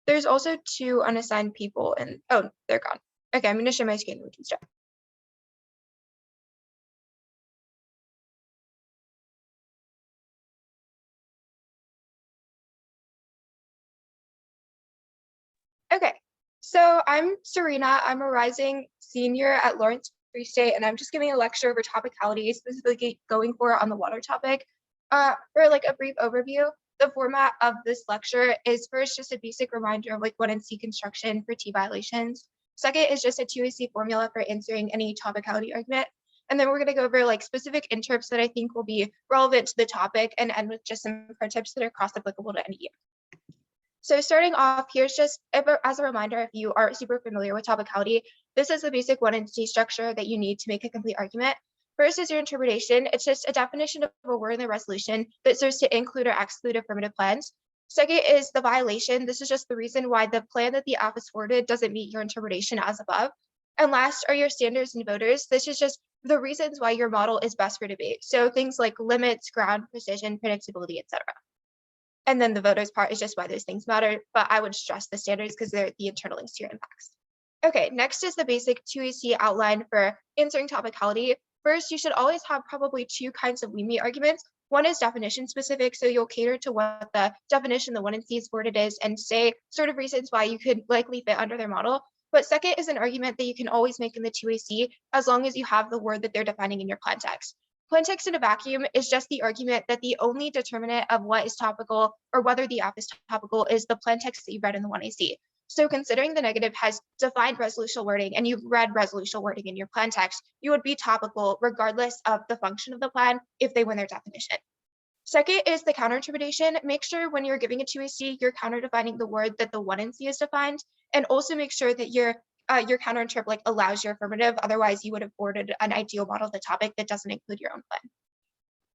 There's also 2 unassigned people and, oh, they're gone. Okay, I'm gonna share my screen, we can start. Okay, so I'm Serena. I'm a rising senior at Lawrence Free State, and I'm just giving a lecture over topicality, specifically going for on the water topic. For like a brief overview, the format of this lecture is first just a basic reminder of like 1NC construction for T violations. Second is just a 2AC formula for answering any topicality argument. And then we're going to go over like specific interps that I think will be relevant to the topic and end with just some pro tips that are cross-applicable to any year. So starting off, here's just as a reminder, if you are super familiar with topicality, this is the basic 1NC structure that you need to make a complete argument. First is your interpretation. It's just a definition of a word in the resolution that serves to include or exclude affirmative plans. Second is the violation. This is just the reason why the plan that the app is forwarded doesn't meet your interpretation as above. And last are your standards and voters. This is just the reasons why your model is best for debate. So things like limits, ground, precision, predictability, etc. And then the voters part is just why those things matter, but I would stress the standards because they're the internal links to your impacts. Okay, next is the basic 2AC outline for answering topicality. First, you should always have probably 2 kinds of we meet arguments. One is definition specific, so you'll cater to what the definition the 1NC is worded is and say sort of reasons why you could likely fit under their model. But second is an argument that you can always make in the 2AC as long as you have the word that they're defining in your plain text. Plain text in a vacuum is just the argument that the only determinant of what is topical or whether the app is topical is the plain text that you read in the 1AC. So considering the negative has defined resolutional wording and you've read resolutional wording in your plain text, you would be topical regardless of the function of the plan if they win their definition. Second is the counterinterpretation. Make sure when you're giving a 2AC, you're counter-defining the word that the 1NC is defined, and also make sure that your counterinterp like allows your affirmative. Otherwise, you would have forwarded an ideal model of the topic that doesn't include your own plan.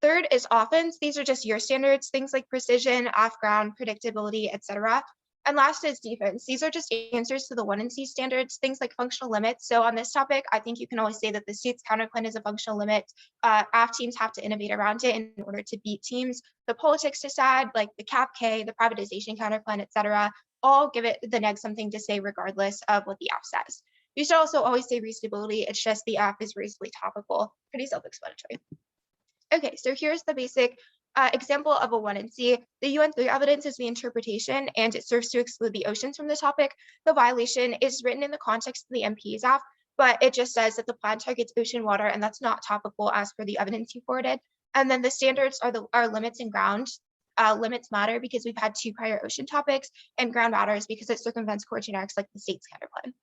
Third is offense. These are just your standards, things like precision, off-ground, predictability, etc. And last is defense. These are just answers to the 1NC standards, things like functional limits. So on this topic, I think you can always say that the state's counterplan is a functional limit. AF teams have to innovate around it in order to beat teams. The politics decide, like the cap K, the privatization counterplan, etc. All give it the neg something to say regardless of what the app says. You should also always say reasonability. It's just the app is reasonably topical, pretty self-explanatory. Okay, so here's the basic example of a 1NC. The UN3 evidence is the interpretation and it serves to exclude the oceans from the topic. The violation is written in the context of the MP's app, but it just says that the plan targets ocean water and that's not topical as per the evidence you forwarded. And then the standards are limits and ground. Limits matter because we've had 2 prior ocean topics, and ground matters because it circumvents core generics like the state's counterplan.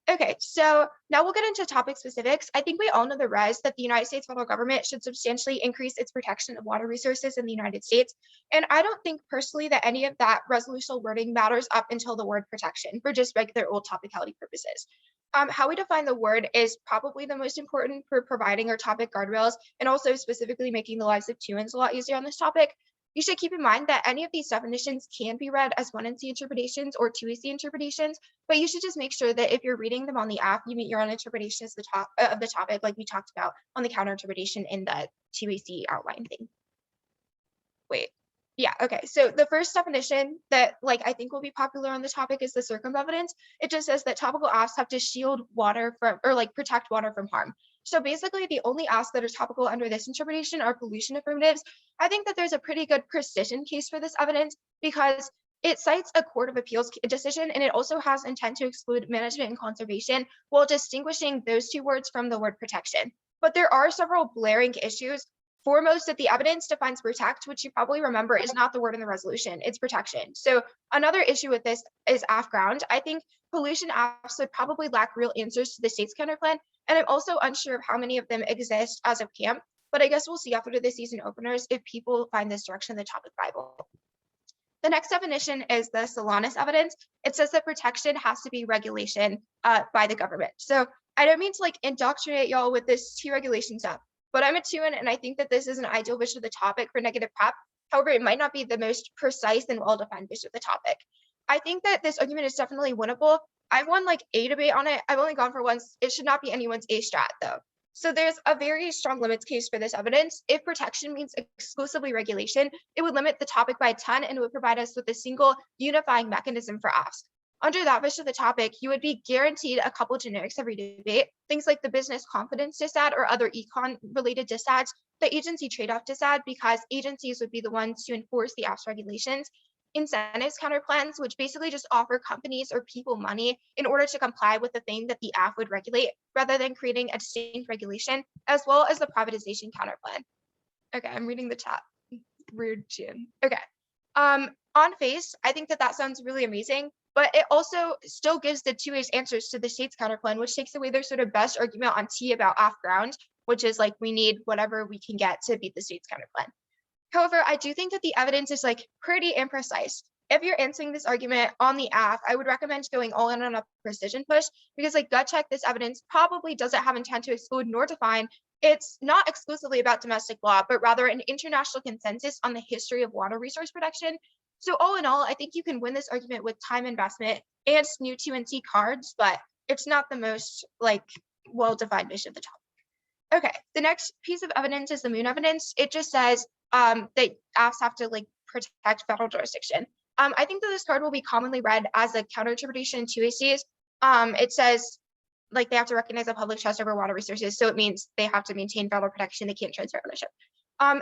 Okay, so now we'll get into topic specifics. I think we all know the res that the United States federal government should substantially increase its protection of water resources in the United States. And I don't think personally that any of that resolutional wording matters up until the word protection for just regular old topicality purposes. How we define the word is probably the most important for providing our topic guardrails and also specifically making the lives of 2Ns a lot easier on this topic. You should keep in mind that any of these definitions can be read as 1NC interpretations or 2AC interpretations, but you should just make sure that if you're reading them on the app, you meet your own interpretation as of the topic, like we talked about on the counter interpretation in the 2AC outline thing. Wait, yeah, okay. So the first definition that I think will be popular on the topic is the circumvention. It just says that topical apps have to shield water from, or protect water from harm. So basically the only apps that are topical under this interpretation are pollution affirmatives. I think that there's a pretty good precision case for this evidence because it cites a court of appeals decision and it also has intent to exclude management and conservation while distinguishing those 2 words from the word protection. But there are several glaring issues. Foremost, that the evidence defines protect, which you probably remember is not the word in the resolution, it's protection. So another issue with this is off-ground. I think pollution apps would probably lack real answers to the state's counterplan, and I'm also unsure of how many of them exist as of camp, but I guess we'll see after the season openers if people find this direction in the topic Bible. The next definition is the Solanus evidence. It says that protection has to be regulation by the government. So I don't mean to indoctrinate y'all with this T-regulation stuff, but I'm a 2N and I think that this is an ideal vision of the topic for negative prep. However, it might not be the most precise and well-defined vision of the topic. I think that this argument is definitely winnable. I've won a debate on it. I've only gone for once. It should not be anyone's A strat though. So there's a very strong limits case for this evidence. If protection means exclusively regulation, it would limit the topic by a ton and it would provide us with a single unifying mechanism for ask. Under that version of the topic, you would be guaranteed a couple generics every debate, things like the business confidence disad or other econ related disads, the agency trade-off disad, because agencies would be the ones to enforce the apps regulations, incentives counter plans, which basically just offer companies or people money in order to comply with the thing that the app would regulate, rather than creating a distinct regulation, as well as the privatization counter plan. Okay, I'm reading the chat. Rude, June. Okay. On face, I think that sounds really amazing, but it also still gives the two ways answers to the state's counterplan, which takes away their sort of best argument on T about off ground, which is like we need whatever we can get to beat the state's counterplan. However, I do think that the evidence is like pretty imprecise. If you're answering this argument on the app, I would recommend going all in on a precision push because like gut check, this evidence probably doesn't have intent to exclude nor define. It's not exclusively about domestic law, but rather an international consensus on the history of water resource protection. So all in all, I think you can win this argument with time investment and new 2NC cards, but it's not the most like well-defined mission of the topic. Okay, the next piece of evidence is the moon evidence. It just says that apps have to like protect federal jurisdiction. I think that this card will be commonly read as a counter-interpretation to ACs. It says like they have to recognize a public trust over water resources, so it means they have to maintain federal protection. They can't transfer ownership.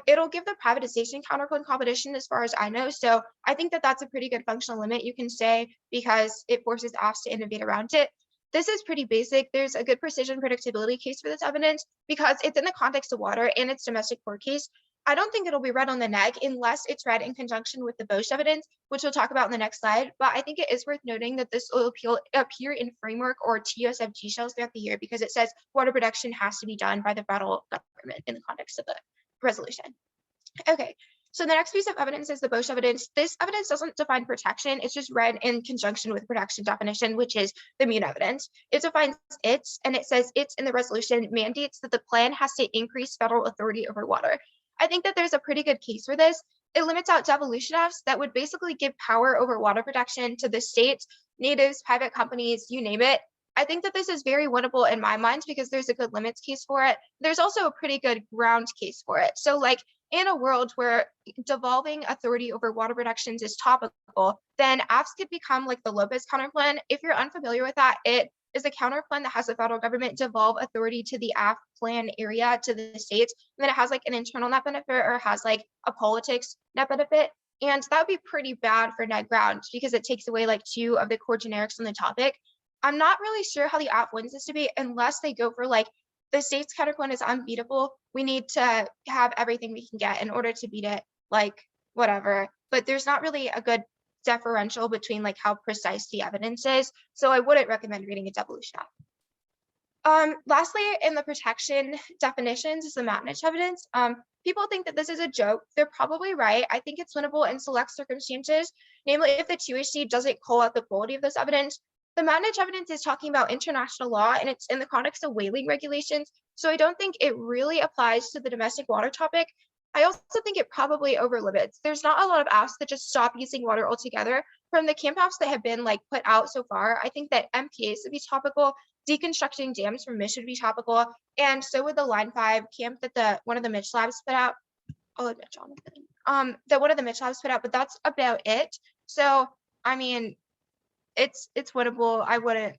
It'll give the privatization counterclaim competition as far as I know. So I think that that's a pretty good functional limit you can say because it forces apps to innovate around it. This is pretty basic. There's a good precision predictability case for this evidence because it's in the context of water and it's domestic court case. I don't think it'll be read on the neg unless it's read in conjunction with the Bosch evidence, which we'll talk about in the next slide. But I think it is worth noting that this will appear in framework or TOSFG shells throughout the year because it says water protection has to be done by the federal government in the context of the resolution. Okay, so the next piece of evidence is the Bosch evidence. This evidence doesn't define protection. It's just read in conjunction with protection definition, which is the Mune evidence. It defines its, and it says its in the resolution mandates that the plan has to increase federal authority over water. I think that there's a pretty good case for this. It limits out devolution apps that would basically give power over water protection to the states, natives, private companies, you name it. I think that this is very winnable in my mind because there's a good limits case for it. There's also a pretty good ground case for it. So like in a world where devolving authority over water protections is topical, then apps could become like the Lopez counterplan. If you're unfamiliar with that, it is a counterplan that has the federal government devolve authority to the app plan area to the states. And then it has like an internal net benefit or has like a politics net benefit. And that would be pretty bad for net ground because it takes away like two of the core generics on the topic. I'm not really sure how the app wins this debate unless they go for like the state's counterclaim is unbeatable. We need to have everything we can get in order to beat it, like whatever. But there's not really a good differential between like how precise the evidence is. So I wouldn't recommend reading a devolution app. Lastly, in the protection definitions is the Matnich evidence. People think that this is a joke. They're probably right. I think it's winnable in select circumstances, namely if the 2HC doesn't call out the quality of this evidence. The Matnich evidence is talking about international law and it's in the context of whaling regulations. So I don't think it really applies to the domestic water topic. I also think it probably overlimits. There's not a lot of apps that just stop using water altogether. From the camp apps that have been like put out so far, I think that MPAs would be topical, deconstructing dams from Mitch would be topical, and so would the Line 5 camp that one of the Mitch labs put out. I'll admit Jonathan. That one of the Mitch labs put out, but that's about it. So I mean, it's winnable. I wouldn't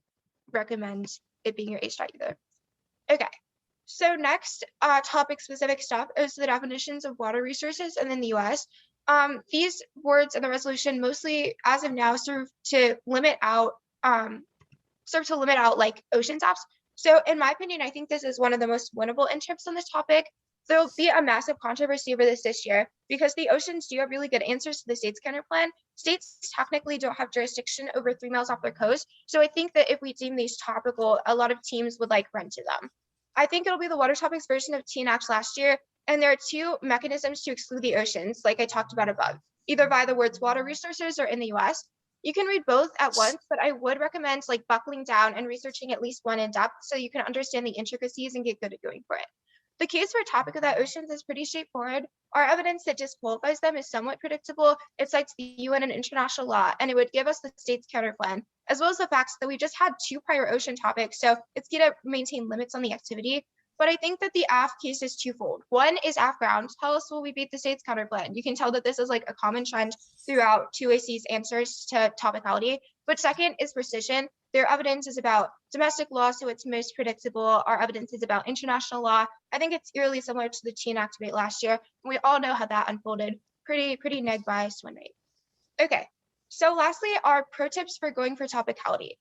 recommend it being your H either. Okay. So next, topic-specific stuff is the definitions of water resources and in the US. These words in the resolution mostly, as of now, serve to limit out like oceans apps. So in my opinion, I think this is one of the most winnable interps on this topic. There'll be a massive controversy over this year because the oceans do have really good answers to the state's counterplan. States technically don't have jurisdiction over 3 miles off their coast. So I think that if we deem these topical, a lot of teams would like run to them. I think it'll be the water topics version of TNACH last year. And there are two mechanisms to exclude the oceans, like I talked about above, either by the words water resources or in the US. You can read both at once, but I would recommend like buckling down and researching at least one in depth so you can understand the intricacies and get good at going for it. The case for topic of the oceans is pretty straightforward. Our evidence that disqualifies them is somewhat predictable. It cites the UN and international law, and it would give us the state's counterplan, as well as the facts that we just had 2 prior ocean topics, so it's going to maintain limits on the activity. But I think that the AF case is twofold. One is AF ground. Tell us, will we beat the state's counterplan? You can tell that this is like a common trend throughout 2AC's answers to topicality. But second is precision. Their evidence is about domestic law, so it's most predictable. Our evidence is about international law. I think it's eerily similar to the Teen Act debate last year. We all know how that unfolded. Pretty neg biased win rate. Okay, so lastly, our pro tips for going for topicality.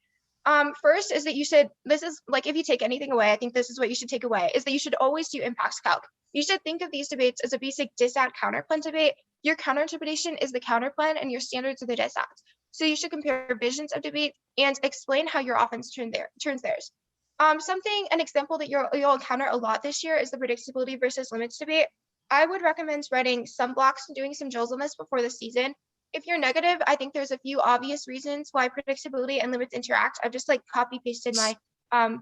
First is that you should, this is like, if you take anything away, I think this is what you should take away, is that you should always do impacts calc. You should think of these debates as a basic dis-add counterplan debate. Your counterinterpretation is the counterplan and your standards are the dis-adds. So you should compare visions of debate and explain how your offense turns theirs. An example that you'll encounter a lot this year is the predictability versus limits debate. I would recommend writing some blocks and doing some drills on this before the season. If you're negative, I think there's a few obvious reasons why predictability and limits interact. I've just like copy pasted my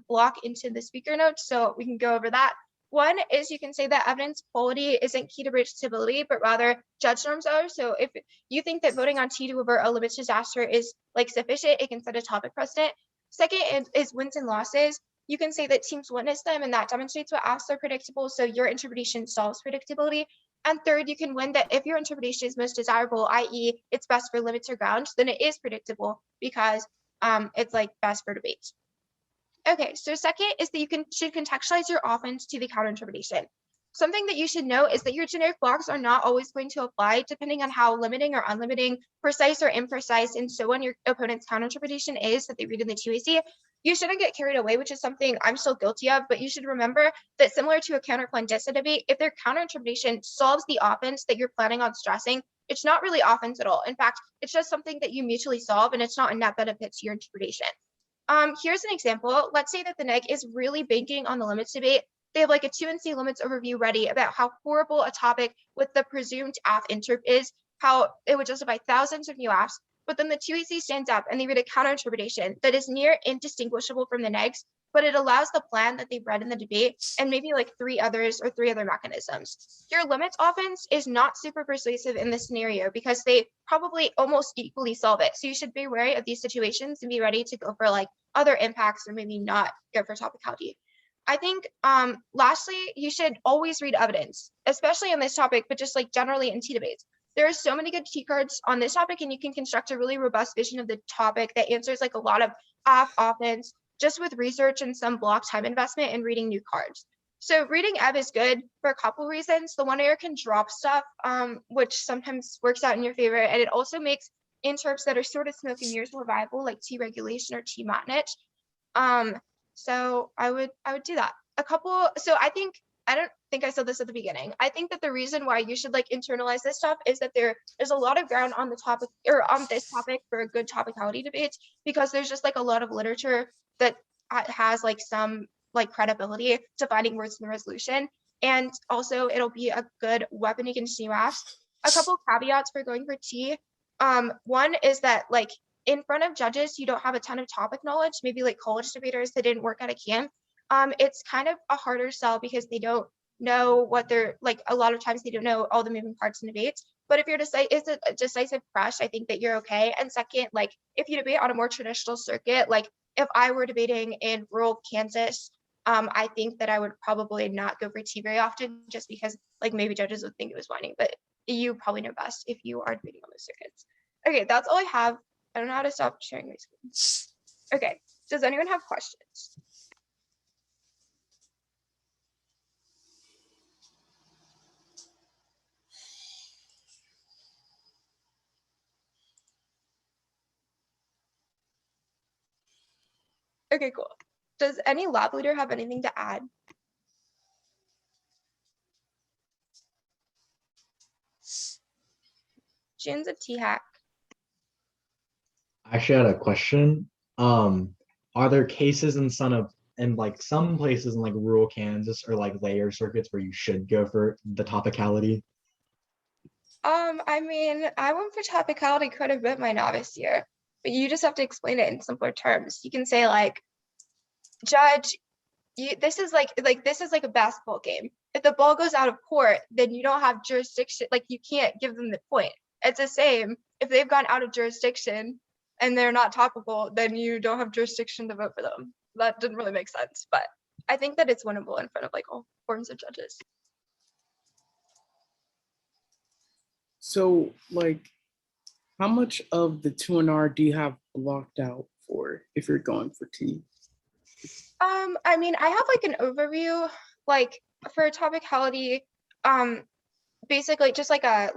block into the speaker notes, so we can go over that. One is you can say that evidence quality isn't key to predictability, but rather judge norms are. So if you think that voting on T to avert a limits disaster is like sufficient, it can set a topic precedent. Second is wins and losses. You can say that teams witness them and that demonstrates what AFs are predictable, so your interpretation solves predictability. And third, you can win that if your interpretation is most desirable, i.e. it's best for limits or ground, then it is predictable because it's like best for debates. Okay, so second is that you should contextualize your offense to the counter interpretation. Something that you should know is that your generic blocks are not always going to apply depending on how limiting or unlimiting, precise or imprecise, and so on your opponent's counter interpretation is that they read in the 2AC. You shouldn't get carried away, which is something I'm still guilty of, but you should remember that similar to a counterplan dis debate, if their counter interpretation solves the offense that you're planning on stressing, it's not really offense at all. In fact, it's just something that you mutually solve and it's not a net benefit to your interpretation. Here's an example. Let's say that the neg is really banking on the limits debate. They have like a 2NC limits overview ready about how horrible a topic with the presumed AF interp is, how it would justify thousands of new AFs, but then the 2AC stands up and they read a counter interpretation that is near indistinguishable from the negs, but it allows the plan that they've read in the debate and maybe like three other mechanisms. Your limits offense is not super persuasive in this scenario because they probably almost equally solve it. So you should be wary of these situations and be ready to go for like other impacts or maybe not go for topicality. I think lastly, you should always read evidence, especially on this topic, but just like generally in T debates. There are so many good T cards on this topic and you can construct a really robust vision of the topic that answers like a lot of offense just with research and some block time investment and reading new cards. So reading EV is good for a couple reasons. The one air can drop stuff, which sometimes works out in your favor. And it also makes interps that are sort of smoke and mirrors more viable, like T regulation or T matnich. So I would do that. I don't think I said this at the beginning. I think that the reason why you should like internalize this stuff is that there's a lot of ground on the topic or on this topic for a good topicality debates because there's just like a lot of literature that has like some like credibility to finding words in the resolution. And also it'll be a good weapon against new AFs. A couple caveats for going for T. One is that like in front of judges, you don't have a ton of topic knowledge, maybe like college debaters that didn't work at a camp. It's kind of a harder sell because they don't know what they're like. A lot of times they don't know all the moving parts in debates. But if you're it's a decisive crush, I think that you're okay. And second, like if you debate on a more traditional circuit, like if I were debating in rural Kansas, I think that I would probably not go for T very often just because like maybe judges would think it was whining, but you probably know best if you are debating on those circuits. Okay, that's all I have. I don't know how to stop sharing my screen. Okay, does anyone have questions? Okay, cool. Does any lab leader have anything to add? Jin's a T-hack. I actually had a question. Are there cases in like some places in like rural Kansas or like layer circuits where you should go for the topicality? I mean, I went for topicality quite a bit my novice year, but you just have to explain it in simpler terms. You can say like, judge, this is like a basketball game. If the ball goes out of court, then you don't have jurisdiction. Like you can't give them the point. It's the same. If they've gone out of jurisdiction and they're not topical, then you don't have jurisdiction to vote for them. That didn't really make sense, but I think that it's winnable in front of like all forms of judges. So, like, how much of the 2 and R do you have blocked out for if you're going for T? I mean, I have like an overview, like for topicality, basically just like a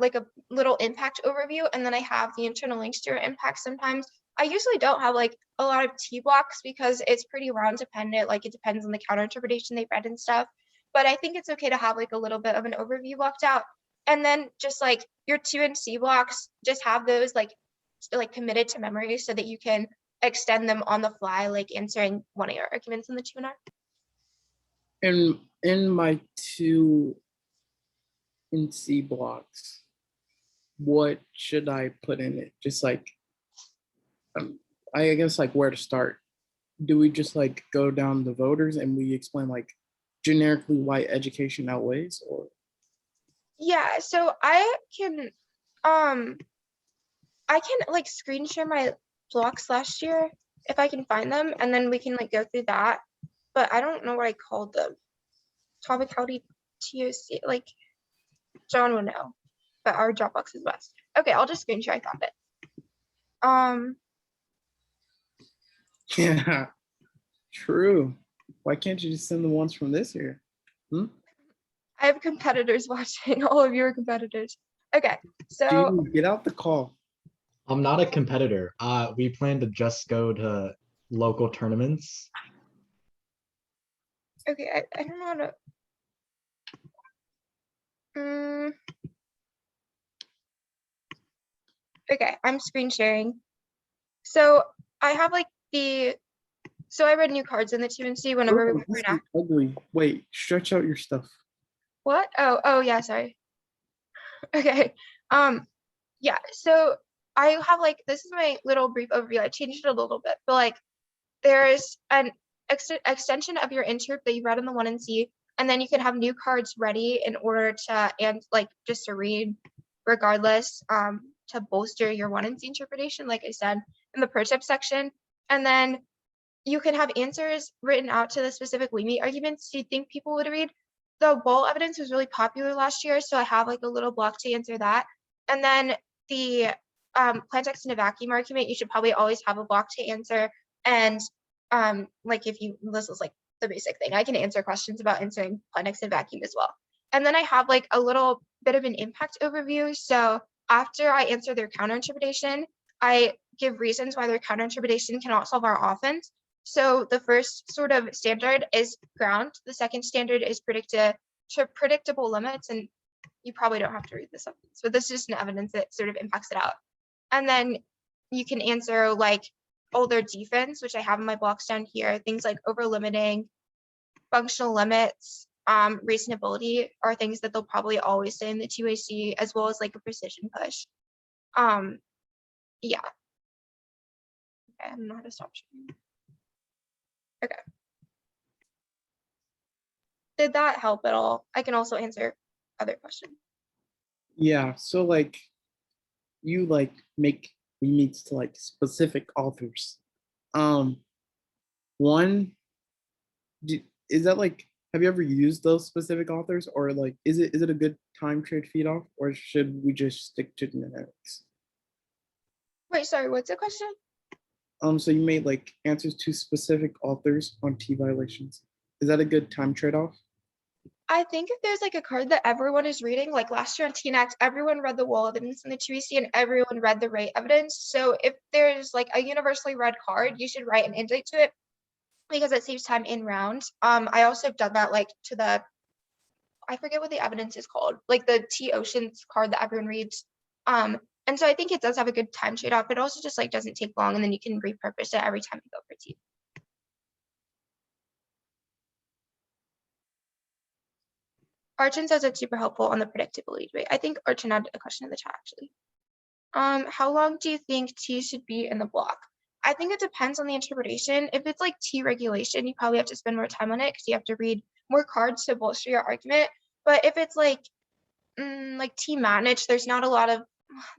little impact overview, and then I have the internal links to your impact sometimes. I usually don't have like a lot of T blocks because it's pretty round dependent, like it depends on the counter interpretation they read and stuff. But I think it's okay to have like a little bit of an overview blocked out. And then just like your 2 and C blocks, just have those like committed to memory so that you can extend them on the fly, like answering one of your arguments in the 2 and R. And in my 2 and C blocks, what should I put in it? Just like, I guess like where to start. Do we just like go down the voters and we explain like generically why education outweighs, or? Yeah, so I can like screen share my blocks last year if I can find them, and then we can like go through that. But I don't know what I called them. Topicality TOC, like John would know, but our Dropbox is best. Okay, I'll just screen share. I found it. Yeah, true. Why can't you just send the ones from this year? I have competitors watching. All of you are competitors. Okay, so Dude, get out the call. I'm not a competitor. We plan to just go to local tournaments. okay, I don't know how to. Okay, I'm screen sharing. So I have like so I read new cards in the 2 and C whenever we Oh, went for this an is ugly. Wait, stretch out your stuff. What? Oh yeah, sorry. Okay. Yeah, so I have like, this is my little brief overview. I changed it a little bit, but like there's an extension of your interp that you read in the 1 and C, and then you can have new cards ready in order to, and like just to read regardless, to bolster your 1 and C interpretation, like I said in the pro tip section. And then you can have answers written out to the specific WeMeet arguments you think people would read. The wall evidence was really popular last year, so I have like a little block to answer that. And then the plain text in a vacuum argument, you should probably always have a block to answer. And like if you, this is like the basic thing, I can answer questions about answering plain text in a vacuum as well. And then I have like a little bit of an impact overview. So after I answer their counter interpretation, I give reasons why their counter interpretation cannot solve our offense. So the first sort of standard is ground. The second standard is predictable limits. And you probably don't have to read this sentence, but this is just an evidence that sort of impacts it out. And then you can answer like all their defense, which I have in my blocks down here. Things like over limiting, functional limits, reasonability are things that they'll probably always say in the 2AC, as well as like a precision push. Yeah. Okay, I don't know how to stop sharing. Okay. Did that help at all? I can also answer other questions. Yeah, so like you like make meets to like specific authors. One, is that like, have you ever used those specific authors, or like is it a good time trade feed off, or should we just stick to generics? Wait, sorry, what's the question? So you made like answers to specific authors on T violations. Is that a good time trade-off? I think if there's like a card that everyone is reading, like last year on TNX, everyone read the wall evidence in the 2EC and everyone read the rate evidence. So if there's like a universally read card, you should write an indicate to it because it saves time in round. I also have done that like to the, I forget what the evidence is called, like the T Oceans card that everyone reads. And so I think it does have a good time trade off. It also just like doesn't take long, and then you can repurpose it every time you go for T. Archon says it's super helpful on the predictability rate. I think Archon had a question in the chat actually. How long do you think T should be in the block? I think it depends on the interpretation. If it's like T regulation, you probably have to spend more time on it because you have to read more cards to bolster your argument. But if it's like T managed, there's not a lot of,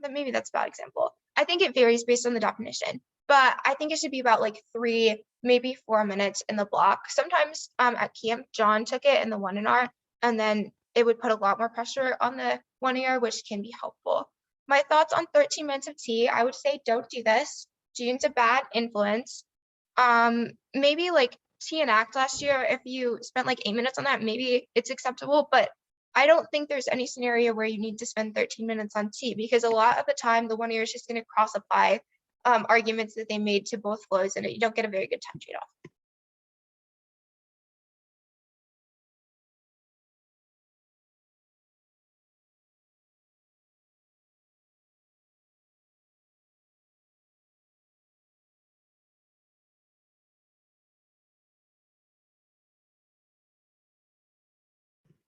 maybe that's a bad example. I think it varies based on the definition. but I think it should be about like 3, maybe 4 minutes in the block. Sometimes at camp, John took it in the 1 hour, and then it would put a lot more pressure on the 1 hour, which can be helpful. My thoughts on 13 minutes of tea, I would say don't do this. Gene's a bad influence. Maybe like tea and act last year, if you spent like 8 minutes on that, maybe it's acceptable, but I don't think there's any scenario where you need to spend 13 minutes on tea, because a lot of the time the 1 year is just going to cross apply arguments that they made to both flows, and you don't get a very good time trade-off.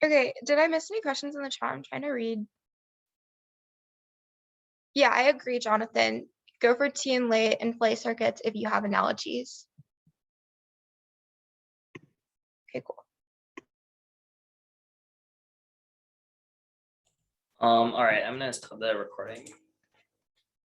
Okay, did I miss any questions in the chat? I'm trying to read. Yeah, I agree, Jonathan. Go for tea and late and play circuits if you have analogies. Okay, cool. All right, I'm gonna stop the recording.